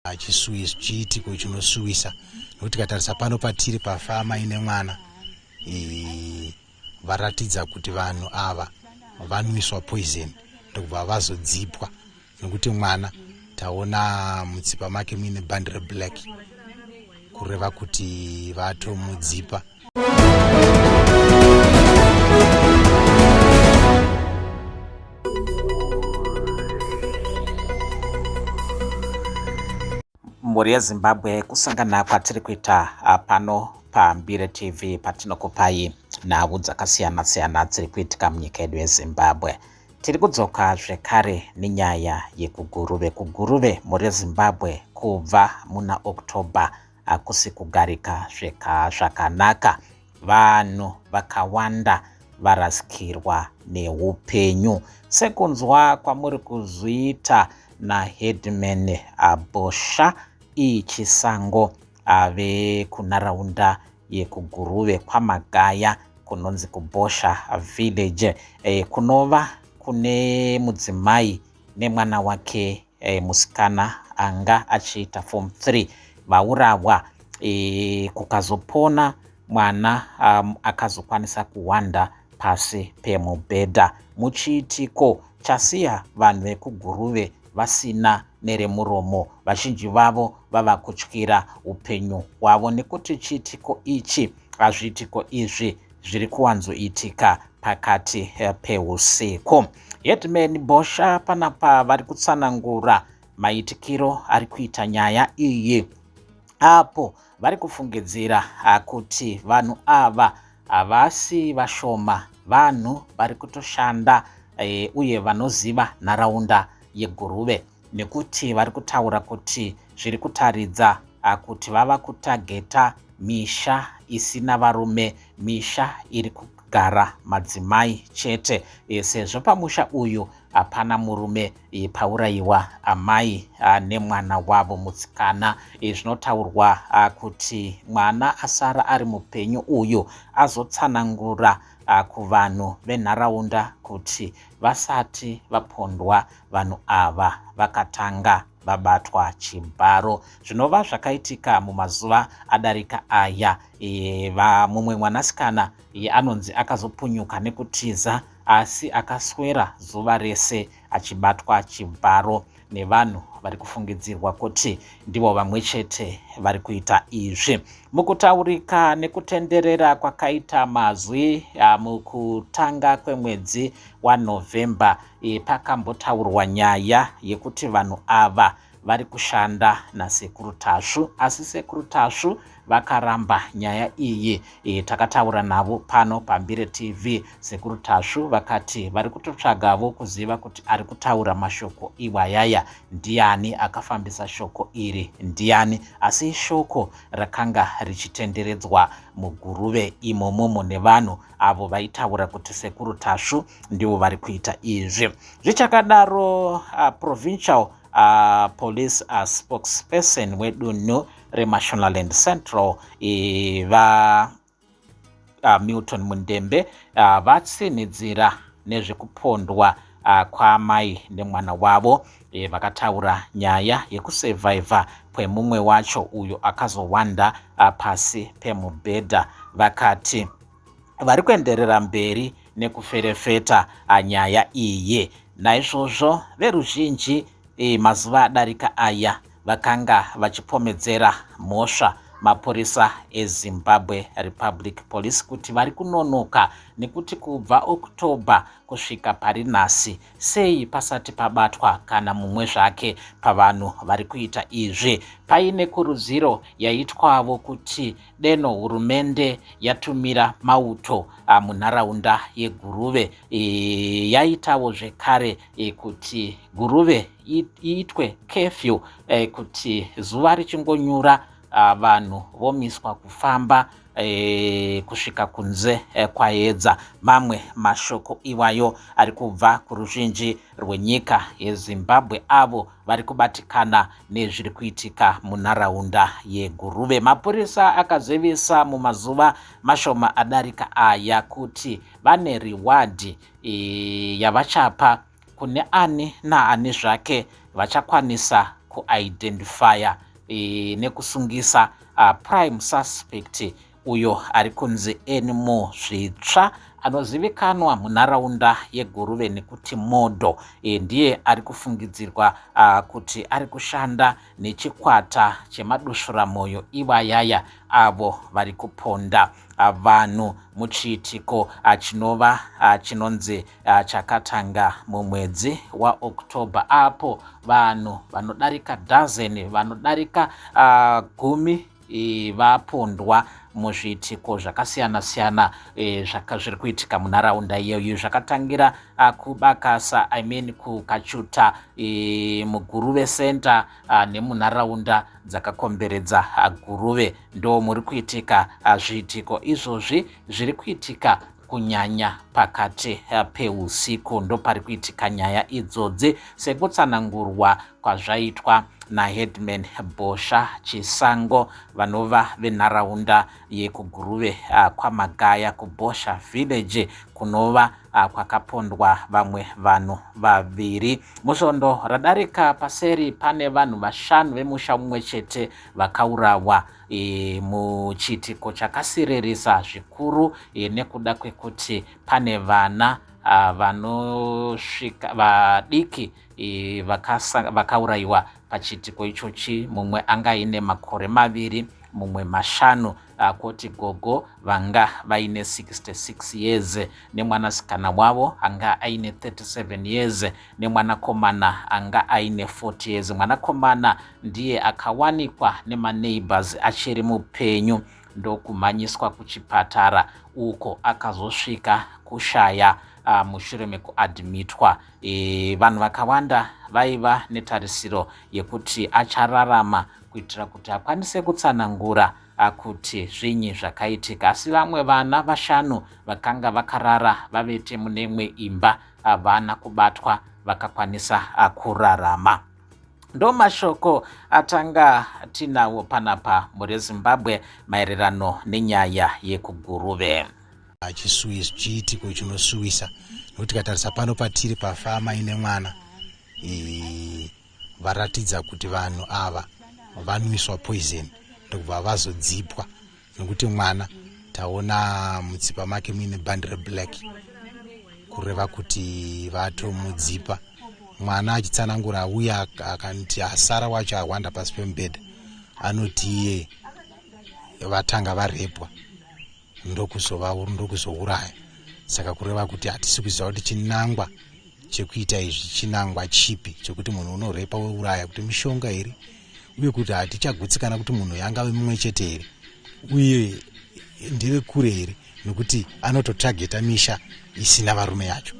chiitiko chinosuwisa nokuti katarisa pano patiri pafama ine mwana varatidza kuti vanhu ava vanwiswa poison ndokubva vazodzipwa nokuti mwana taona mutsipa make muine bandi reblack kureva kuti vatomudzipa. Mhuri yeZimbabwe kusangana kwatiri kuita pano paMbire TV patinokupai nhau dzakasiyana siyana dziri kuitika munyika yedu yeZimbabwe. Tiri kudzoka zvekare nenyaya yekuguruve. Kuguruve mhuri yeZimbabwe kubva muna Oktoba hakusi kugarika zvakanaka. Vanhu vakawanda varasikirwa neupenyu sekunzwa kwamuri kuzviita naHeadman Bosha Chisango ave kunharaunda yekuguruve kwaMagaya kunonzi kuBosha village kunova kune mudzimai nemwana wake musikana anga achiita form 3 vaurawa. Kukazopona mwana akazokwanisa kuwanda pasi pemubhedha muchiitiko chasiya vanhu vekuguruve vasina neremuromo. Vazhinji vavo vava kutyira upenyu hwavo nekuti chiitiko ichi zviitiko izvi zviri kuwanzoitika pakati peusiku. Headman Bosha panapa vari kutsanangura maitikiro ari kuita nyaya iyi, apo vari kufungidzira kuti vanhu ava havasi vashoma, vanhu vari kutoshanda uye vanoziva nharaunda yeguruve, nekuti vari kutaura kuti zviri kutaridza kuti vava kutageta misha isina varume, misha iri kugara madzimai chete, sezvo pamusha uyu hapana murume paurayiwa amai nemwana wavo musikana. Zvinotaurwa kuti mwana asara ari mupenyu uyu azotsanangura kuvanhu venharaunda kuti vasati vapondwa vanhu ava vakatanga vabatwa chibharo. Zvinova zvakaitika mumazuva adarika aya. Mumwe mwanasikana anonzi akazopunyuka nekutiza asi akaswera zuva rese achibatwa chibharo nevanhu vari kufungidzirwa kuti ndivo vamwe chete vari kuita izvi. Mukutaurika nekutenderera kwakaita mazwi mukutanga kwemwedzi waNovemba, pakambotaurwa nyaya yekuti vanhu ava vari kushanda nasekuru Tasvu, asi sekuru Tasvu vakaramba nyaya iyi. Takataura navo pano paMbire TV. Sekuru Tasvu vakati vari kutotsvagavo kuziva kuti ari kutaura mashoko iwayaya ndiani, akafambisa shoko iri ndiani, asi shoko rakanga richitenderedzwa muguruve imomo nevanhu avo vaitaura kuti sekuru Tasvu ndivo vari kuita izvi. Zvichakadaro provincial police spokesperson wedunhu reMashonaland Central Milton Mundembe vatsinidzira nezvekupondwa kwaamai nemwana wavo. Vakataura nyaya yekusevhaivha kwemumwe wacho uyo akazowanda pasi pemubhedha. Vakati vari kuenderera mberi nekuferefeta nyaya iyi. Naizvozvo veruzhinji mazuva adarika aya vakanga vachipomedzera mhosva mapurisa eZimbabwe Republic Police kuti vari kunonoka nekuti kubva Oktoba kusvika pari nhasi sei pasati pabatwa kana mumwe zvake pavanhu vari kuita izvi. Paine kurudziro yaitwavo kuti deno hurumende yatumira mauto munharaunda yeguruve, yaitawo zvekare kuti guruve iitwe curfew, kuti zuva richingonyura vanhu vomiswa kufamba kusvika kunze kwaedza. Mamwe mashoko iwayo ari kubva kuruzhinji rwenyika yeZimbabwe avo vari kubatikana nezviri kuitika munharaunda yeguruve. Mapurisa akazivisa mumazuva mashoma adarika aya kuti vane reward yavachapa kune ani naani zvake vachakwanisa kuidentifya nekusungisa prime suspect uyo ari kunzi Enimo Zvitsva anozivikanwa munharaunda yeGuruve nekuti Modo. Ndiye ari kufungidzirwa kuti ari kushanda nechikwata chemadushuramoyo iwayaya avo vari kuponda vanhu muchiitiko chinonzi chakatanga mumwedzi waOctober, apo vanhu vanodarika dazeni, vanodarika 10 vapondwa muzviitiko zvakasiyana-siyana zviri kuitika munharaunda iyoyo. Zvakatangira kuBakasa, kuKachuta, muGuruve Center nemunharaunda dzakakomberedza Guruve ndo muri kuitika zviitiko izvozvi. Zviri kuitika kunyanya pakati peusiku, ndo pari kuitika nyaya idzodzi sekutsanangurwa kwazvaitwa naHeadman Bhosha Chisango vanova venharaunda yekuGuruve kwaMagaya kuBhosha Village kunova kwakapondwa vamwe vanhu 2. Musvondo radarika paseri pane vanhu 5 vemusha mumwe chete vakaurawa muchiitiko chakasiririsa zvikuru nekuda kwekuti pane vana vanosvika vadiki vakaurayiwa pachiitiko ichochi. Mumwe anga aine makore 2, mumwe 5, koti gogo vanga vaine 66 years nemwanasikana wavo anga aine 37 years nemwanakomana anga aine 40 years. Mwanakomana ndiye akawanikwa nemaneighbors achiri mupenyu ndokumhanyiswa kuchipatara uko akazosvika kushaya mushure mekuadmitwa. Vanhu vakawanda vaiva netarisiro yekuti achararama kuitira kuti akwanise kutsanangura kuti zvinyi zvakaitika, asi vamwe vana 5 vakanga vakarara vavete mune imwe imba havana kubatwa vakakwanisa kurarama. Ndo mashoko atanga tinawo panapa muRezimbabwe maererano nenyaya yekuGuruve. Chiitiko chinosuwisa nokuti tikatarisa pano patiri pafama ine mwana varatidza kuti vanhu ava vanwiswa poison ndokubva vazodzipwa, nokuti mwana taona mutsipa make muine band reblack kureva kuti vatomudzipa. Mwana achitsanangura uya akanti asara wacho awanda pasi pemubhedha anoti iye vatanga varepwa ndokuzouraya. Saka kureva kuti hatisi kuziva kuti chinangwa chekuita izvi chinangwa chipi chekuti munhu unorepa wouraya, kuti mishonga here uye kuti hatichagutsikana kuti munhu yangave mumwe chete here uye ndeve kure here, nokuti anototageta misha isina varume yacho.